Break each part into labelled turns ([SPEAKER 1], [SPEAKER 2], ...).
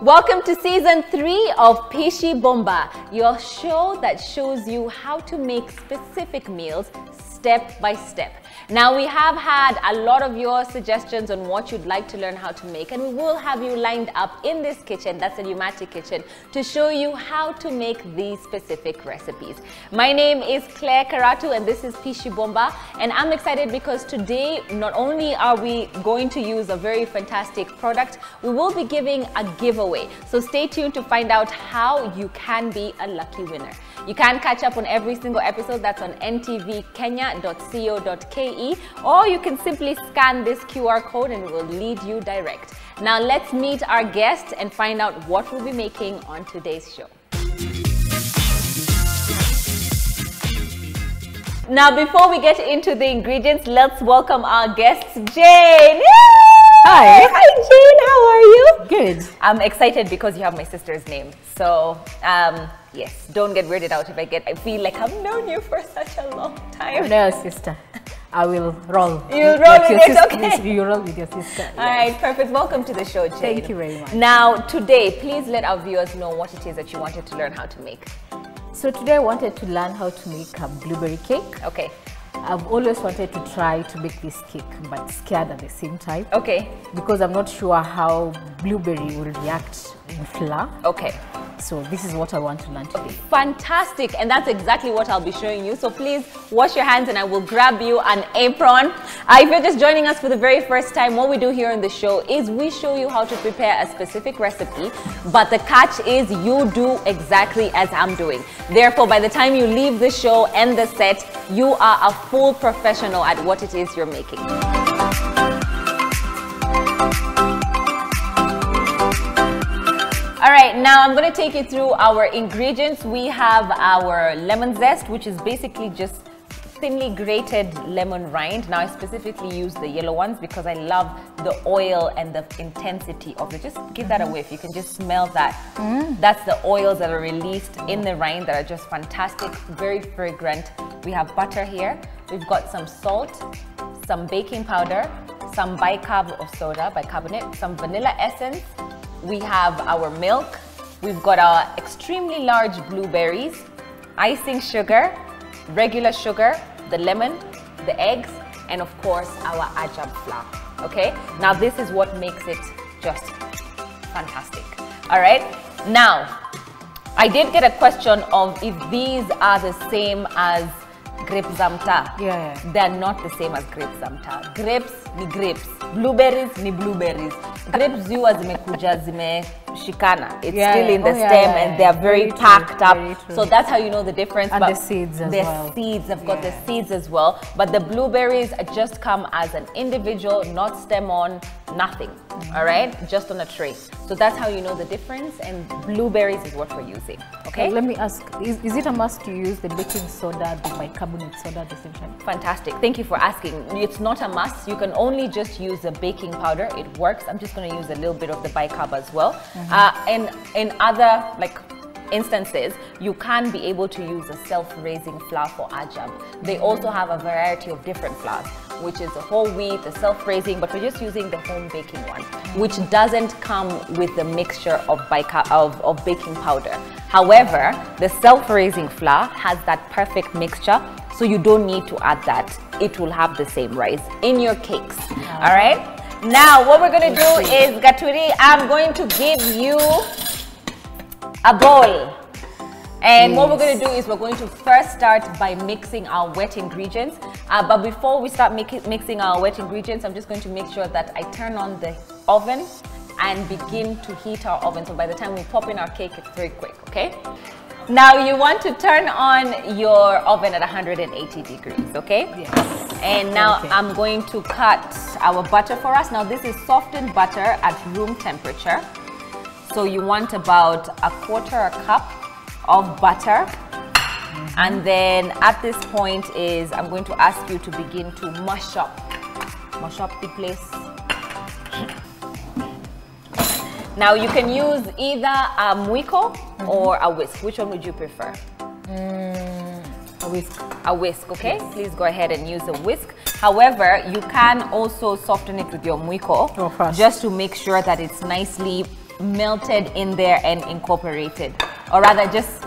[SPEAKER 1] Welcome to season 3 of Pishi Bomba, your show that shows you how to make specific meals step by step. Now, we have had a lot of your suggestions on what you'd like to learn how to make, and we will have you lined up in this kitchen, that's the Pneumatic Kitchen, to show you how to make these specific recipes. My name is Claire Karatu and this is Pishi Bomba, and I'm excited because today not only are we going to use a very fantastic product, we will be giving a giveaway. So stay tuned to find out how you can be a lucky winner. You can catch up on every single episode that's on ntvkenya.co.ke, or you can simply scan this QR code and it will lead you direct. Now let's meet our guest and find out what we'll be making on today's show. Now before we get into the ingredients, let's welcome our guests, Jane.
[SPEAKER 2] Hi.
[SPEAKER 1] Hi Jane, how are you?
[SPEAKER 2] Good.
[SPEAKER 1] I'm excited because you have my sister's name. So yes, don't get weirded out if I feel like I've known you for such a long time.
[SPEAKER 2] No, sister. I will roll.
[SPEAKER 1] You'll roll with it, okay.
[SPEAKER 2] You roll with your sister. Yes.
[SPEAKER 1] All right, perfect. Welcome to the show, Jane.
[SPEAKER 2] Thank you very much.
[SPEAKER 1] Now, today, please let our viewers know what it is that you wanted to learn how to make.
[SPEAKER 2] So today I wanted to learn how to make a blueberry cake.
[SPEAKER 1] Okay.
[SPEAKER 2] I've always wanted to try to make this cake, but scared at the same time.
[SPEAKER 1] Okay.
[SPEAKER 2] Because I'm not sure how blueberry will react in flour.
[SPEAKER 1] Okay.
[SPEAKER 2] So this is what I want to learn today.
[SPEAKER 1] Fantastic, and that's exactly what I'll be showing you. So please wash your hands and I will grab you an apron. If you're just joining us for the very first time, what we do here on the show is we show you how to prepare a specific recipe, but the catch is you do exactly as I'm doing. Therefore, by the time you leave the show and the set, you are a full professional at what it is you're making. All right, now I'm going to take you through our ingredients. We have our lemon zest, which is basically just thinly grated lemon rind. Now I specifically use the yellow ones because I love the oil and the intensity of it. Just give that away if you can just smell that. That's the oils that are released in the rind that are just fantastic, very fragrant. We have butter here. We've got some salt, some baking powder, some bicarb of soda, bicarbonate, some vanilla essence. We have our milk, we've got our extremely large blueberries, icing sugar, regular sugar, the lemon, the eggs, and of course our ajab flour, okay? Now this is what makes it just fantastic, all right? Now, I did get a question of if these are the same as grape zamta.
[SPEAKER 2] Yeah.
[SPEAKER 1] They're not the same as grape zamta. Grapes ni grapes, blueberries ni blueberries. Grapes ziwa zimekuja zimeshikana. It's still in the stem and they're very packed up. So that's how you know the difference.
[SPEAKER 2] And
[SPEAKER 1] but
[SPEAKER 2] the seeds as well.
[SPEAKER 1] The seeds, they've got the seeds as well. But the blueberries just come as an individual, not stem on, nothing. All right, just on a tray. So that's how you know the difference, and blueberries is what we're using. Okay.
[SPEAKER 2] Let me ask, is it a must to use the baking soda, the bicarbonate soda at the same time?
[SPEAKER 1] Fantastic. Thank you for asking. It's not a must. You can only just use the baking powder. It works. I'm just going to use a little bit of the bicarb as well. And in other instances, you can be able to use a self-raising flour for ajab. They also have a variety of different flours, which is the whole wheat, the self-raising, but we're just using the home baking one, which doesn't come with the mixture of baking powder. However, the self-raising flour has that perfect mixture, so you don't need to add that. It will have the same rise in your cakes. All right. Now, what we're going to do is, Gaturi, I'm going to give you a bowl. And what we're going to do is we're going to first start by mixing our wet ingredients. But before we start mixing our wet ingredients, I'm just going to make sure that I turn on the oven and begin to heat our oven. So by the time we pop in our cake, it's very quick, okay? Now you want to turn on your oven at 180 degrees, okay?
[SPEAKER 2] Yes.
[SPEAKER 1] And now I'm going to cut our butter for us. Now this is softened butter at room temperature. So you want about a quarter cup of butter. And then at this point I'm going to ask you to begin to mash up the place. Now you can use either a mwiko or a whisk. Which one would you prefer?
[SPEAKER 2] A whisk.
[SPEAKER 1] A whisk, okay? Yes. Please go ahead and use a whisk. However, you can also soften it with your mwiko, just to make sure that it's nicely melted in there and incorporated, or rather just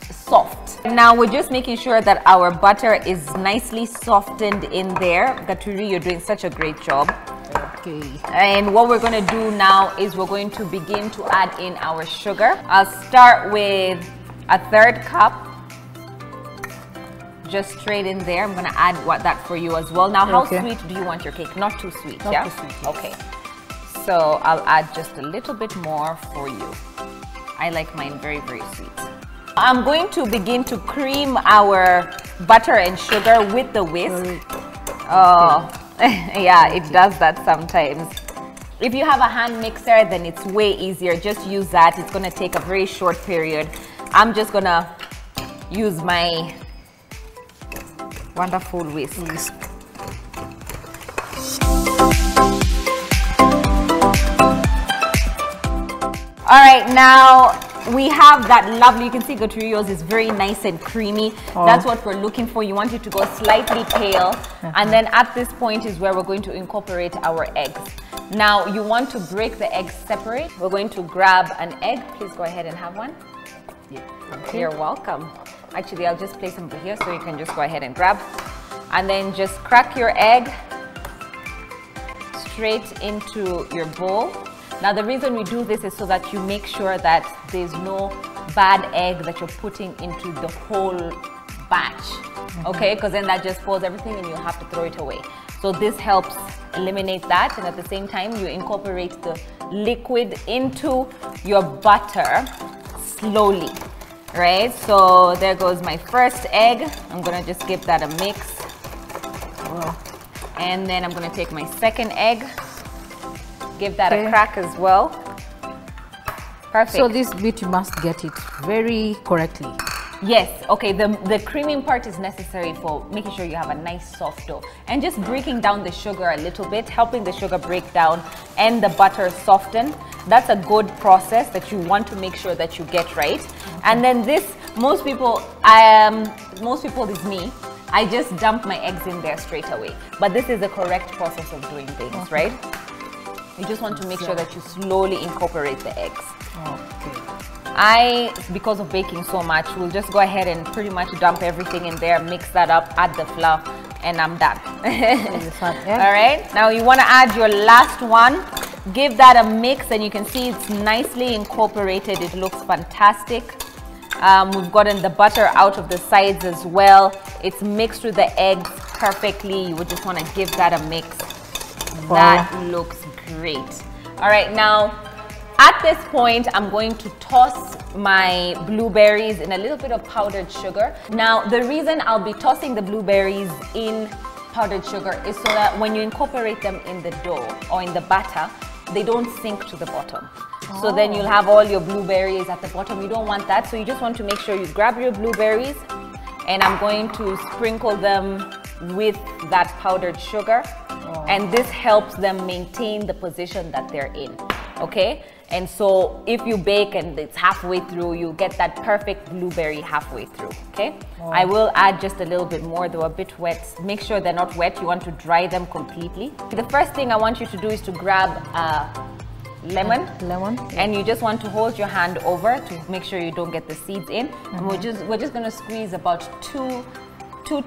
[SPEAKER 1] soft. Now we're just making sure that our butter is nicely softened in there. Gaturi, you're doing such a great job.
[SPEAKER 2] Okay.
[SPEAKER 1] And what we're going to do now is we're going to begin to add in our sugar. I'll start with a 1/3 cup. Just straight in there. I'm going to add that for you as well. Now, how sweet do you want your cake? Not too sweet,
[SPEAKER 2] Not
[SPEAKER 1] yeah?
[SPEAKER 2] too sweet, yes.
[SPEAKER 1] Okay. So I'll add just a little bit more for you. I like mine very, very sweet. I'm going to begin to cream our butter and sugar with the whisk. Oh, yeah, it does that sometimes. If you have a hand mixer, then it's way easier. Just use that. It's going to take a very short period. I'm just going to use my wonderful whisk. All right, now we have that lovely, you can see Gaturios is very nice and creamy. That's what we're looking for. You want it to go slightly pale. And then at this point is where we're going to incorporate our eggs. Now you want to break the eggs separate. We're going to grab an egg. Please go ahead and have one.
[SPEAKER 2] Yeah.
[SPEAKER 1] Okay. You're welcome. Actually, I'll just place them over here so you can just go ahead and grab. And then just crack your egg straight into your bowl. Now the reason we do this is so that you make sure that there's no bad egg that you're putting into the whole batch, okay? Because then that just spoils everything and you'll have to throw it away. So this helps eliminate that, and at the same time you incorporate the liquid into your butter slowly, right? So there goes my first egg. I'm gonna just give that a mix. And then I'm gonna take my second egg. Give that a crack as well. Perfect.
[SPEAKER 2] So this bit you must get it very correctly.
[SPEAKER 1] Yes, okay, the creaming part is necessary for making sure you have a nice soft dough. And just breaking down the sugar a little bit, helping the sugar break down and the butter soften. That's a good process that you want to make sure that you get right. And then this, most people is me. I just dump my eggs in there straight away. But this is the correct process of doing things, right? You just want to make sure that you slowly incorporate the eggs. Okay. Because of baking so much, we'll just go ahead and pretty much dump everything in there, mix that up, add the flour, and I'm done. All right, now you want to add your last one. Give that a mix, and you can see it's nicely incorporated. It looks fantastic. We've gotten the butter out of the sides as well. It's mixed with the eggs perfectly. You would just want to give that a mix. That looks great. All right, now at this point I'm going to toss my blueberries in a little bit of powdered sugar. Now the reason I'll be tossing the blueberries in powdered sugar is so that when you incorporate them in the dough or in the batter, they don't sink to the bottom. So then you'll have all your blueberries at the bottom. You don't want that, so you just want to make sure you grab your blueberries, and I'm going to sprinkle them with that powdered sugar. And this helps them maintain the position that they're in, okay? And so if you bake and it's halfway through, you get that perfect blueberry halfway through, okay? I will add just a little bit more. They're a bit wet. Make sure they're not wet. You want to dry them completely. The first thing I want you to do is to grab lemon, and you just want to hold your hand over to make sure you don't get the seeds in. And we're just going to squeeze about two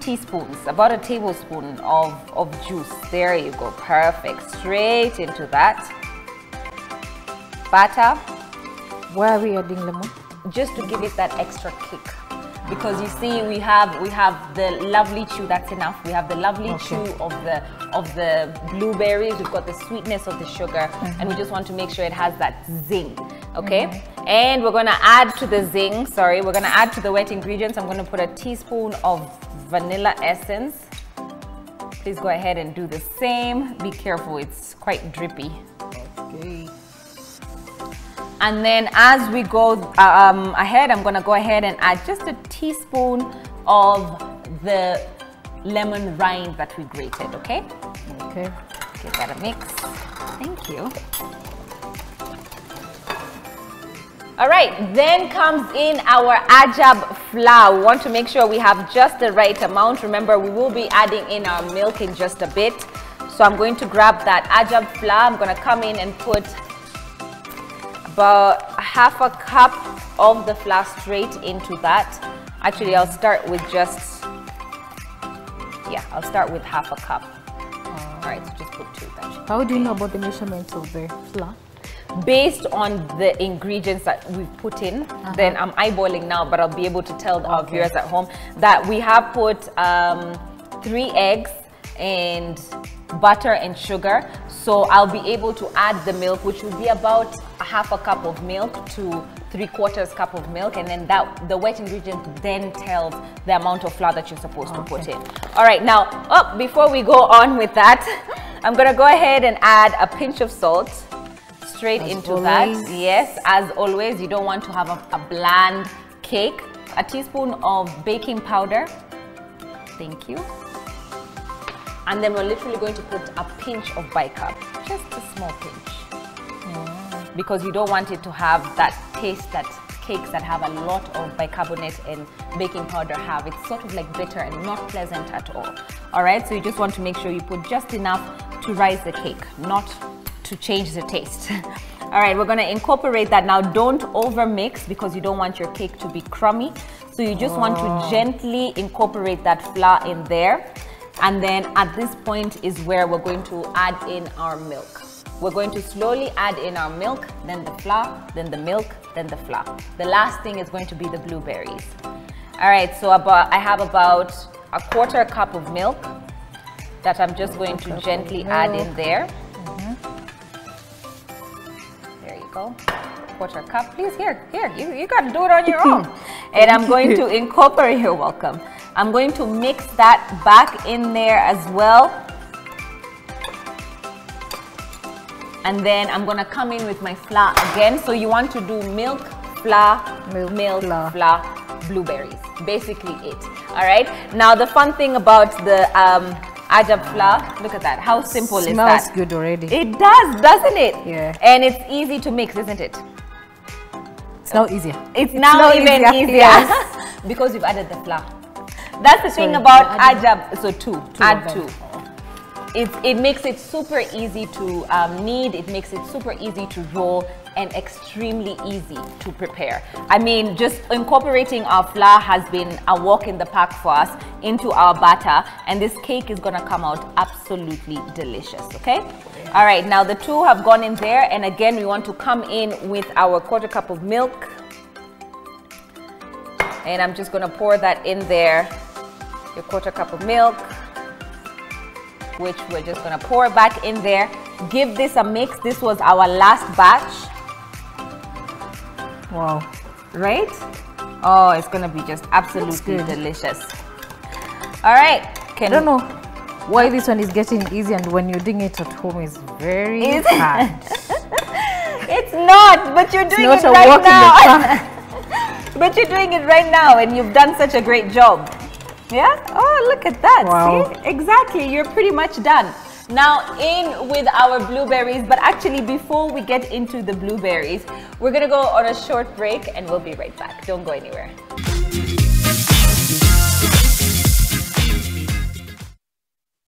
[SPEAKER 1] teaspoons, about a tablespoon of juice. There you go. Perfect. Straight into that batter.
[SPEAKER 2] Why are we adding lemon?
[SPEAKER 1] Just to give it that extra kick. Because you see, we have the lovely chew. That's enough. We have the lovely chew of the blueberries. We've got the sweetness of the sugar, and we just want to make sure it has that zing. Okay, and we're going to add to the zing. Sorry, we're going to add to the wet ingredients. I'm going to put a teaspoon of vanilla essence. Please go ahead and do the same. Be careful; it's quite drippy.
[SPEAKER 2] Okay.
[SPEAKER 1] And then as we go ahead, I'm going to go ahead and add just a teaspoon of the lemon rind that we grated, okay?
[SPEAKER 2] Okay.
[SPEAKER 1] Give that a mix. Thank you. All right, then comes in our ajab flour. We want to make sure we have just the right amount. Remember, we will be adding in our milk in just a bit. So I'm going to grab that ajab flour. I'm going to come in and put about half a cup of the flour straight into that. Actually, I'll start with I'll start with half a cup. All right, so just put 2 then.
[SPEAKER 2] How do you know about the measurements of the flour?
[SPEAKER 1] Based on the ingredients that we've put in, then I'm eyeballing now, but I'll be able to tell our viewers at home that we have put 3 eggs and butter and sugar. So I'll be able to add the milk, which will be about half a cup of milk to 3/4 cup of milk, and then the wet ingredient then tells the amount of flour that you're supposed to put in. All right, now before we go on with that, I'm gonna go ahead and add a pinch of salt straight into that. Yes, as always, you don't want to have a bland cake. A teaspoon of baking powder. Thank you. And then we're literally going to put a pinch of bicarb, just a small pinch. Because you don't want it to have that taste that cakes that have a lot of bicarbonate and baking powder have. It's sort of like bitter and not pleasant at all. All right, so you just want to make sure you put just enough to rise the cake, not to change the taste. All right, we're gonna incorporate that now. Don't over mix because you don't want your cake to be crummy. So you just want to gently incorporate that flour in there. And then at this point is where we're going to add in our milk. We're going to slowly add in our milk, then the flour, then the milk, then the flour. The last thing is going to be the blueberries. All right, so I have about 1/4 cup of milk that I'm just going to gently add in there. There you go. 1/4 cup. Please, here, you got to do it on your own. And I'm going to incorporate, you're welcome. I'm going to mix that back in there as well. And then I'm gonna come in with my flour again. So you want to do milk, flour, flour, blueberries. Basically it. All right. Now the fun thing about the ajab flour, look at that. How simple is that?
[SPEAKER 2] Smells good already.
[SPEAKER 1] It does, doesn't it?
[SPEAKER 2] Yeah.
[SPEAKER 1] And it's easy to mix, isn't it?
[SPEAKER 2] It's now easier.
[SPEAKER 1] It's now even easier
[SPEAKER 2] Yes.
[SPEAKER 1] because you've added the flour. That's the thing about ajab. So add two. It makes it super easy to knead, it makes it super easy to roll, and extremely easy to prepare. I mean, just incorporating our flour has been a walk in the park for us into our batter, and this cake is gonna come out absolutely delicious, okay? All right, now the 2 have gone in there, and again, we want to come in with our 1/4 cup of milk. And I'm just gonna pour that in there, your 1/4 cup of milk, which we're just gonna pour back in there. Give this a mix. This was our last batch.
[SPEAKER 2] Wow.
[SPEAKER 1] Right? Oh, it's gonna be just absolutely delicious. All right.
[SPEAKER 2] I don't know why this one is getting easy and when you're doing it at home is very hard.
[SPEAKER 1] It's not, but you're doing it right now. But you're doing it right now and you've done such a great job. Yeah? Oh, look at that.
[SPEAKER 2] Wow.
[SPEAKER 1] See? Exactly. You're pretty much done. Now in with our blueberries, but actually before we get into the blueberries, we're going to go on a short break and we'll be right back. Don't go anywhere.